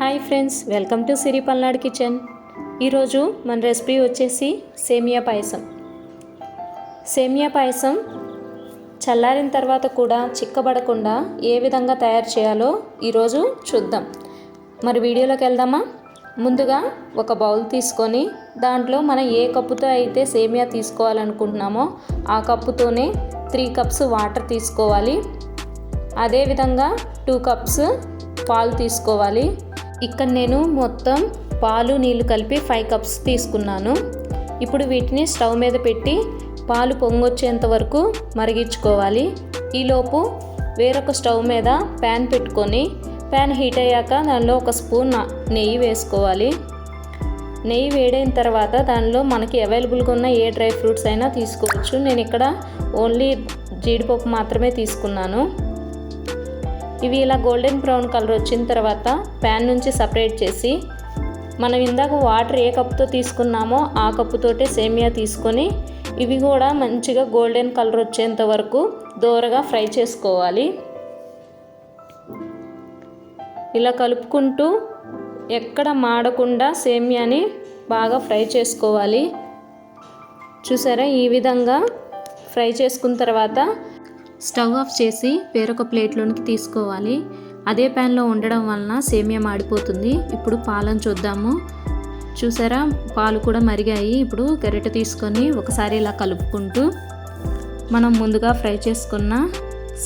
Hi friends, welcome to Siri Palnadu kitchen. ఈరోజు మన recipe వచ్చేసి సేమియా పాయసం. సేమియా పాయసం చల్లారిన తర్వాత కూడా చిక్కబడకుండా ఏ విధంగా తయారు చేయాలో ఈరోజు చూద్దాం. మరి వీడియోలోకి వెళ్దామా? ముందుగా ఒక బౌల్ తీసుకొని దాంట్లో మనం ఏ కప్పుతో అయితే సేమియా తీసుకోవాలనుకుంటున్నామో ఆ కప్పుతోనే 3 కప్స్ వాటర్ తీసుకోవాలి. అదేవిధంగా 2 కప్స్ పాలు తీసుకోవాలి. ఇక్కడ నేను మొత్తం పాలు నీళ్ళు కలిపి 5 కప్స్ తీసుకున్నాను. ఇప్పుడు వీటిని స్టవ్ మీద పెట్టి పాలు పొంగొచ్చేంత వరకు మరిగించుకోవాలి. ఈలోపు వేరొక స్టవ్ మీద ప్యాన్ పెట్టుకొని ప్యాన్ హీట్ అయ్యాక దానిలో 1 స్పూన్ నెయ్యి వేసుకోవాలి. నెయ్యి వేడైన తర్వాత దానిలో మనకి అవైలబుల్గా ఉన్న ఏ డ్రై ఫ్రూట్స్ అయినా తీసుకోవచ్చు. నేను ఇక్కడ ఓన్లీ జీడిపప్పు మాత్రమే తీసుకున్నాను. ఇవి ఇలా గోల్డెన్ బ్రౌన్ కలర్ వచ్చిన తర్వాత ప్యాన్ నుంచి సపరేట్ చేసి మనం ఇందాక వాటర్ ఏ కప్పుతో తీసుకున్నామో ఆ కప్పుతోటే సేమియా తీసుకొని ఇవి కూడా మంచిగా గోల్డెన్ కలర్ వచ్చేంత వరకు దోరగా ఫ్రై చేసుకోవాలి. ఇలా కలుపుకుంటూ ఎక్కడ మాడకుండా సేమియాని బాగా ఫ్రై చేసుకోవాలి. చూసారా, ఈ విధంగా ఫ్రై చేసుకున్న తర్వాత స్టవ్ ఆఫ్ చేసి వేరొక ప్లేట్లోనికి తీసుకోవాలి. అదే ప్యాన్లో ఉండడం వలన సేమియా మాడిపోతుంది. ఇప్పుడు పాలను చూద్దాము. చూసారా, పాలు కూడా మరిగాయి. ఇప్పుడు గరిటె తీసుకొని ఒకసారి ఇలా కలుపుకుంటూ మనం ముందుగా ఫ్రై చేసుకున్న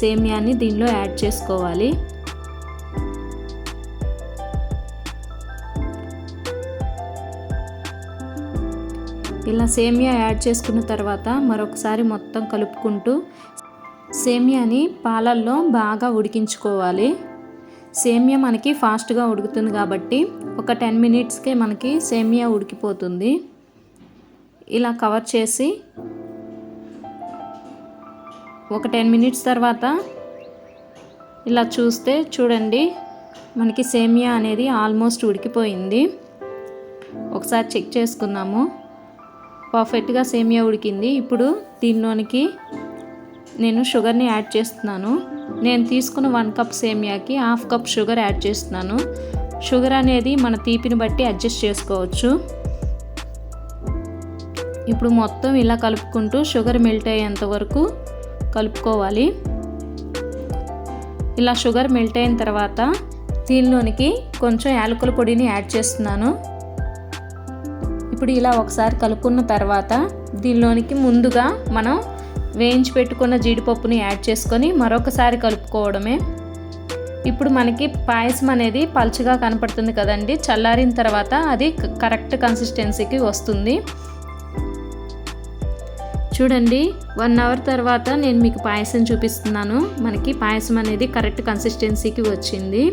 సేమియాని దీనిలో యాడ్ చేసుకోవాలి. ఇలా సేమియా యాడ్ చేసుకున్న తర్వాత మరొకసారి మొత్తం కలుపుకుంటూ సేమియాని పాలల్లో బాగా ఉడికించుకోవాలి. సేమియా మనకి ఫాస్ట్గా ఉడుకుతుంది కాబట్టి ఒక 10 మినిట్స్కే మనకి సేమియా ఉడికిపోతుంది. ఇలా కవర్ చేసి ఒక 10 మినిట్స్ తర్వాత ఇలా చూస్తే చూడండి, మనకి సేమియా అనేది ఆల్మోస్ట్ ఉడికిపోయింది. ఒకసారి చెక్ చేసుకుందాము. పర్ఫెక్ట్గా సేమియా ఉడికింది. ఇప్పుడు దీనిలోనికి నేను షుగర్ని యాడ్ చేస్తున్నాను. నేను తీసుకున్న 1 కప్ సేమియాకి 1/2 కప్ షుగర్ యాడ్ చేస్తున్నాను. షుగర్ అనేది మన తీపిని బట్టి అడ్జస్ట్ చేసుకోవచ్చు. ఇప్పుడు మొత్తం ఇలా కలుపుకుంటూ షుగర్ మెల్ట్ అయ్యేంత వరకు కలుపుకోవాలి. ఇలా షుగర్ మెల్ట్ అయిన తర్వాత దీనిలోనికి కొంచెం యాలకుల పొడిని యాడ్ చేస్తున్నాను. ఇప్పుడు ఇలా ఒకసారి కలుపుకున్న తర్వాత దీనిలోనికి ముందుగా మనం వేయించి పెట్టుకున్న జీడిపప్పుని యాడ్ చేసుకొని మరొకసారి కలుపుకోవడమే. ఇప్పుడు మనకి పాయసం అనేది పల్చగా కనపడుతుంది కదండి. చల్లారిన తర్వాత అది కరెక్ట్ కన్సిస్టెన్సీకి వస్తుంది. చూడండి, 1 అవర్ తర్వాత నేను మీకు పాయసం చూపిస్తున్నాను. మనకి పాయసం అనేది కరెక్ట్ కన్సిస్టెన్సీకి వచ్చింది.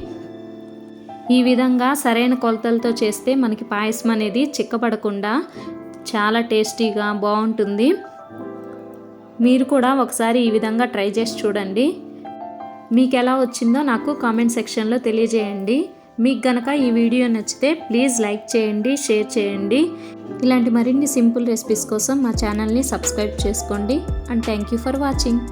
ఈ విధంగా సరైన కొలతలతో చేస్తే మనకి పాయసం అనేది చిక్కబడకుండా చాలా టేస్టీగా బాగుంటుంది. మీరు కూడా ఒకసారి ఈ విధంగా ట్రై చేసి చూడండి. మీకు ఎలా వచ్చిందో నాకు కామెంట్ సెక్షన్లో తెలియజేయండి. మీకు గనక ఈ వీడియో నచ్చితే ప్లీజ్ లైక్ చేయండి, షేర్ చేయండి. ఇలాంటి మరిన్ని సింపుల్ రెసిపీస్ కోసం మా ఛానల్ని సబ్స్క్రైబ్ చేసుకోండి. And thank you for watching.